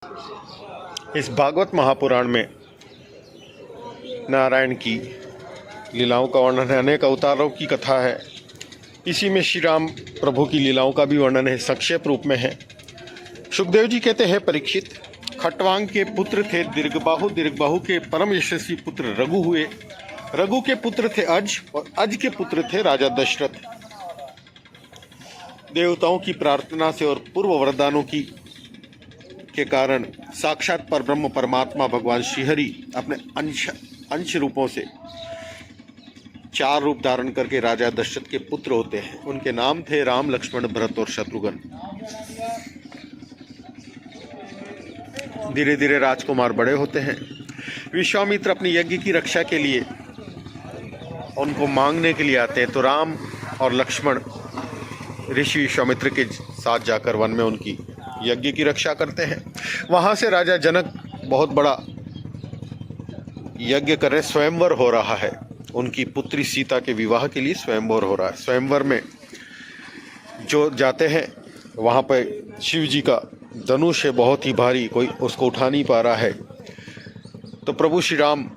इस भागवत महापुराण में नारायण की लीलाओं का वर्णन है। अनेक अवतारों की कथा है। इसी में श्री राम प्रभु की लीलाओं का भी वर्णन है, संक्षेप रूप में है। सुखदेव जी कहते हैं, परीक्षित, खटवांग के पुत्र थे दीर्घबाहु, दीर्घबाहु के परम यशस्वी पुत्र रघु हुए, रघु के पुत्र थे अज, और अज के पुत्र थे राजा दशरथ। देवताओं की प्रार्थना से और पूर्व वरदानों के कारण साक्षात परब्रह्म परमात्मा भगवान श्रीहरि अपने अंश रूपों से 4 रूप धारण करके राजा दशरथ के पुत्र होते हैं। उनके नाम थे राम, लक्ष्मण, भरत और शत्रुघ्न। धीरे धीरे राजकुमार बड़े होते हैं। विश्वामित्र अपने यज्ञ की रक्षा के लिए उनको मांगने के लिए आते हैं, तो राम और लक्ष्मण ऋषि विश्वामित्र के साथ जाकर वन में उनकी यज्ञ की रक्षा करते हैं। वहाँ से राजा जनक बहुत बड़ा यज्ञ कर रहे, स्वयंवर हो रहा है। उनकी पुत्री सीता के विवाह के लिए स्वयंवर हो रहा है। स्वयंवर में जो जाते हैं वहाँ पर शिव जी का धनुष है बहुत ही भारी, कोई उसको उठा नहीं पा रहा है। तो प्रभु श्री राम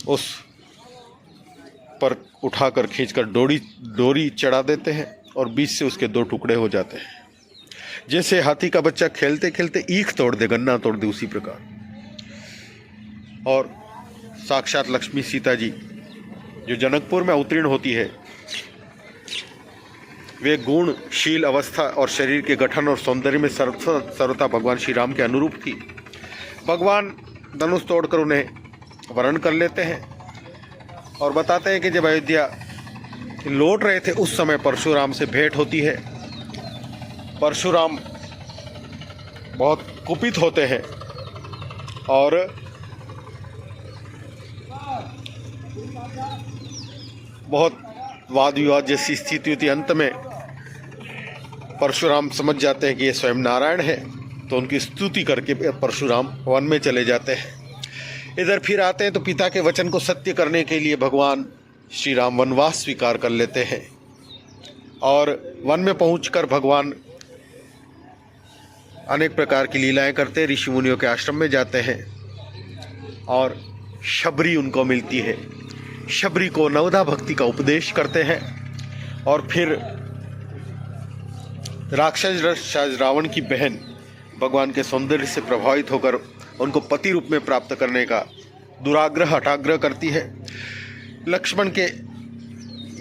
उस पर उठाकर खींचकर डोरी चढ़ा देते हैं और बीच से उसके 2 टुकड़े हो जाते हैं। जैसे हाथी का बच्चा खेलते खेलते ईख तोड़ दे, गन्ना तोड़ दे, उसी प्रकार। और साक्षात लक्ष्मी सीता जी जो जनकपुर में अवतीर्ण होती है, वे गुण, शील, अवस्था और शरीर के गठन और सौंदर्य में सर्वथा भगवान श्री राम के अनुरूप थी। भगवान धनुष तोड़कर उन्हें वरण कर लेते हैं और बताते हैं कि जब अयोध्या लौट रहे थे उस समय परशुराम से भेंट होती है। परशुराम बहुत कुपित होते हैं और बहुत वाद विवाद जैसी स्थिति होती। अंत में परशुराम समझ जाते हैं कि ये स्वयं नारायण है, तो उनकी स्तुति करके परशुराम वन में चले जाते हैं। इधर फिर आते हैं तो पिता के वचन को सत्य करने के लिए भगवान श्री राम वनवास स्वीकार कर लेते हैं और वन में पहुंचकर भगवान अनेक प्रकार की लीलाएं करते, ऋषि मुनियों के आश्रम में जाते हैं और शबरी उनको मिलती है। शबरी को नवधा भक्ति का उपदेश करते हैं और फिर राक्षस रावण की बहन भगवान के सौंदर्य से प्रभावित होकर उनको पति रूप में प्राप्त करने का दुराग्रह हठाग्रह करती है। लक्ष्मण के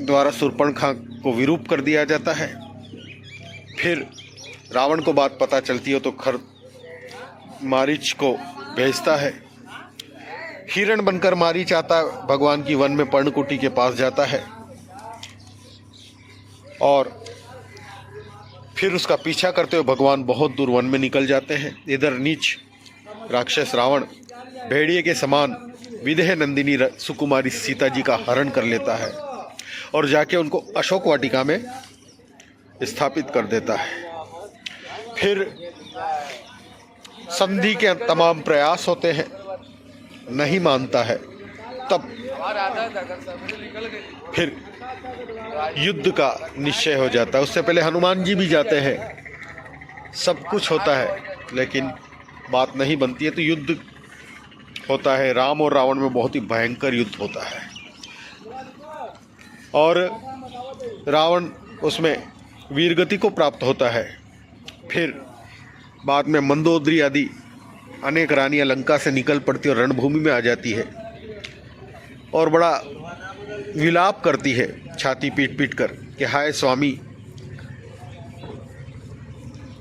द्वारा शूर्पणखा को विरूप कर दिया जाता है। फिर रावण को बात पता चलती है तो मारीच को भेजता है। हिरण बनकर मारीच आता भगवान की वन में पर्णकुटी के पास जाता है और फिर उसका पीछा करते हुए भगवान बहुत दूर वन में निकल जाते हैं। इधर नीच राक्षस रावण भेड़िए के समान विदेह नंदिनी सुकुमारी सीता जी का हरण कर लेता है और जाके उनको अशोक वाटिका में स्थापित कर देता है। फिर संधि के तमाम प्रयास होते हैं, नहीं मानता है। तब फिर युद्ध का निश्चय हो जाता है। उससे पहले हनुमान जी भी जाते हैं, सब कुछ होता है लेकिन बात नहीं बनती है, तो युद्ध होता है। राम और रावण में बहुत ही भयंकर युद्ध होता है और रावण उसमें वीरगति को प्राप्त होता है। फिर बाद में मंदोदरी आदि अनेक रानियां लंका से निकल पड़ती और रणभूमि में आ जाती है और बड़ा विलाप करती है, छाती पीट पीट कर कि हाय स्वामी,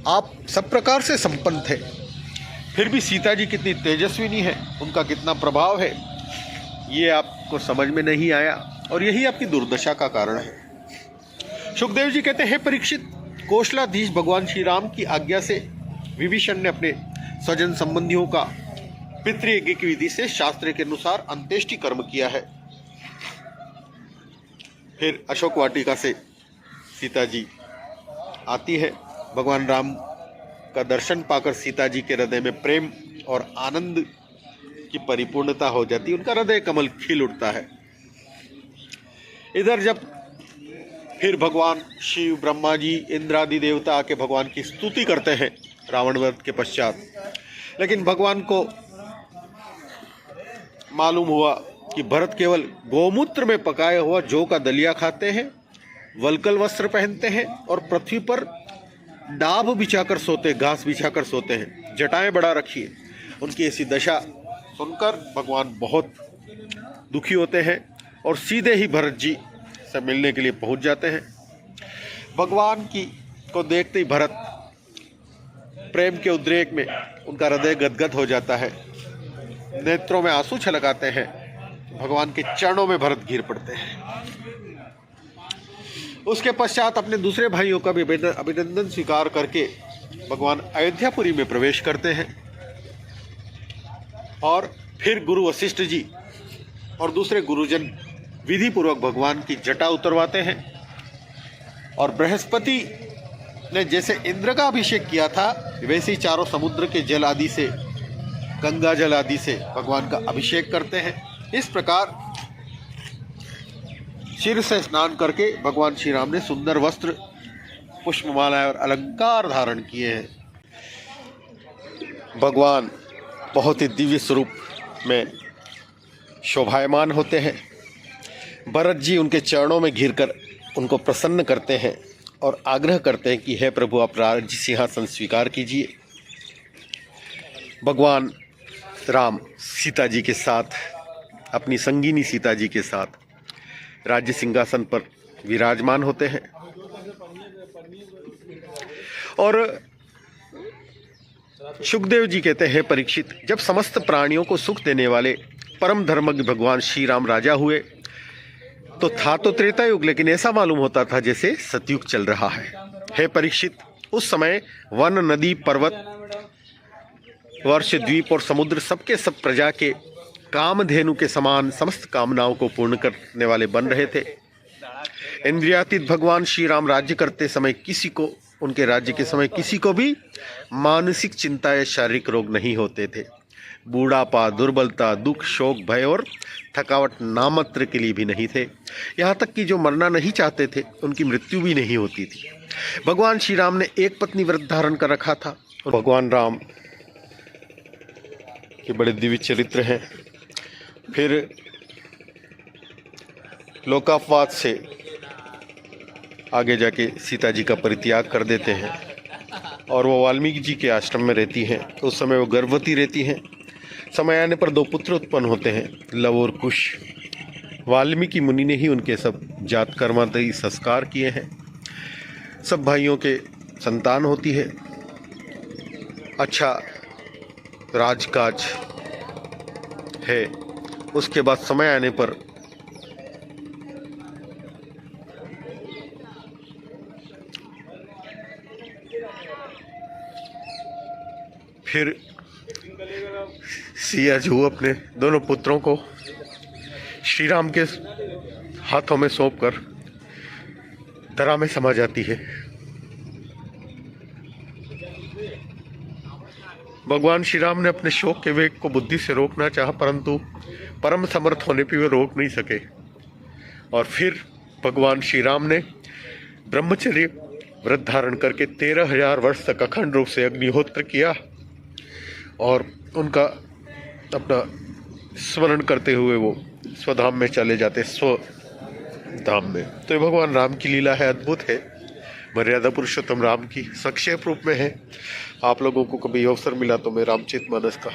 आप सब प्रकार से संपन्न थे, फिर भी सीता जी कितनी तेजस्विनी है, उनका कितना प्रभाव है, ये आपको समझ में नहीं आया और यही आपकी दुर्दशा का कारण है। सुखदेव जी कहते हैं, परीक्षित, कौशलाधीश भगवान श्री राम की आज्ञा से विभीषण ने अपने स्वजन संबंधियों का पितृयज्ञ की विधि से शास्त्र के अनुसार अंत्येष्टि कर्म किया है। फिर अशोक वाटिका से सीता जी आती है। भगवान राम का दर्शन पाकर सीता जी के हृदय में प्रेम और आनंद की परिपूर्णता हो जाती है, उनका हृदय कमल खिल उठता है। इधर जब फिर भगवान शिव, ब्रह्मा जी, इंद्र आदि देवता आके भगवान की स्तुति करते हैं रावण वध के पश्चात, लेकिन भगवान को मालूम हुआ कि भरत केवल गोमूत्र में पकाया हुआ जौ का दलिया खाते हैं, वल्कल वस्त्र पहनते हैं और पृथ्वी पर डाब बिछाकर सोते, घास बिछाकर सोते हैं, जटाएं बढ़ा रखी है। उनकी ऐसी दशा सुनकर भगवान बहुत दुखी होते हैं और सीधे ही भरत जी से मिलने के लिए पहुंच जाते हैं। भगवान की को देखते ही भरत प्रेम के उद्रेक में उनका हृदय गदगद हो जाता है, नेत्रों में आंसू छलकाते हैं, भगवान के चरणों में भरत गिर पड़ते हैं। उसके पश्चात अपने दूसरे भाइयों का भी अभिनंदन स्वीकार करके भगवान अयोध्यापुरी में प्रवेश करते हैं और फिर गुरु वशिष्ठ जी और दूसरे गुरुजन विधि पूर्वक भगवान की जटा उतरवाते हैं और बृहस्पति ने जैसे इंद्र का अभिषेक किया था वैसे ही चारों समुद्र के जल आदि से, गंगा जल आदि से भगवान का अभिषेक करते हैं। इस प्रकार सिर से स्नान करके भगवान श्री राम ने सुंदर वस्त्र, पुष्पमालाएं और अलंकार धारण किए हैं। भगवान बहुत ही दिव्य स्वरूप में शोभायमान होते हैं। भरत जी उनके चरणों में घिरकर उनको प्रसन्न करते हैं और आग्रह करते हैं कि हे प्रभु, आप राज्य सिंहासन स्वीकार कीजिए। भगवान राम सीता जी के साथ, अपनी संगिनी सीता जी के साथ राज्य सिंहासन पर विराजमान होते हैं और सुखदेव जी कहते हैं, परीक्षित, जब समस्त प्राणियों को सुख देने वाले परम धर्मज्ञ भगवान श्री राम राजा हुए तो था तो त्रेता युग, लेकिन ऐसा मालूम होता था जैसे सतयुग चल रहा है। हे परीक्षित, उस समय वन, नदी, पर्वत, वर्ष, द्वीप और समुद्र सबके सब प्रजा के कामधेनु के समान समस्त कामनाओं को पूर्ण करने वाले बन रहे थे। इंद्रियातीत भगवान श्री राम राज्य करते समय किसी को, उनके राज्य के समय किसी को भी मानसिक चिंता या शारीरिक रोग नहीं होते थे। बूढ़ापा, दुर्बलता, दुख, शोक, भय और थकावट नामात्र के लिए भी नहीं थे। यहाँ तक कि जो मरना नहीं चाहते थे उनकी मृत्यु भी नहीं होती थी। भगवान श्री राम ने एक पत्नी व्रत धारण कर रखा था। भगवान राम के बड़े दिव्य चरित्र हैं। फिर लोकापवाद से आगे जाके सीता जी का परित्याग कर देते हैं और वो वाल्मीकि जी के आश्रम में रहती हैं। उस समय वो गर्भवती रहती हैं। समय आने पर 2 पुत्र उत्पन्न होते हैं, लव और कुश। वाल्मीकि मुनि ने ही उनके सब जात कर्मादि संस्कार किए हैं। सब भाइयों के संतान होती है। अच्छा राजकाज है। उसके बाद समय आने पर फिर सिया जू अपने दोनों पुत्रों को श्री राम के हाथों में सौंपकर दरा में समा जाती है। भगवान श्री राम ने अपने शोक के वेग को बुद्धि से रोकना चाहा, परंतु परम समर्थ होने पर वे रोक नहीं सके। और फिर भगवान श्री राम ने ब्रह्मचर्य व्रत धारण करके 13,000 वर्ष तक अखंड रूप से अग्निहोत्र किया और उनका अपना स्मरण करते हुए वो स्वधाम में चले जाते, स्वधाम में। तो ये भगवान राम की लीला है, अद्भुत है। मर्यादा पुरुषोत्तम राम की संक्षेप रूप में है। आप लोगों को कभी अवसर मिला तो मैं रामचरितमानस का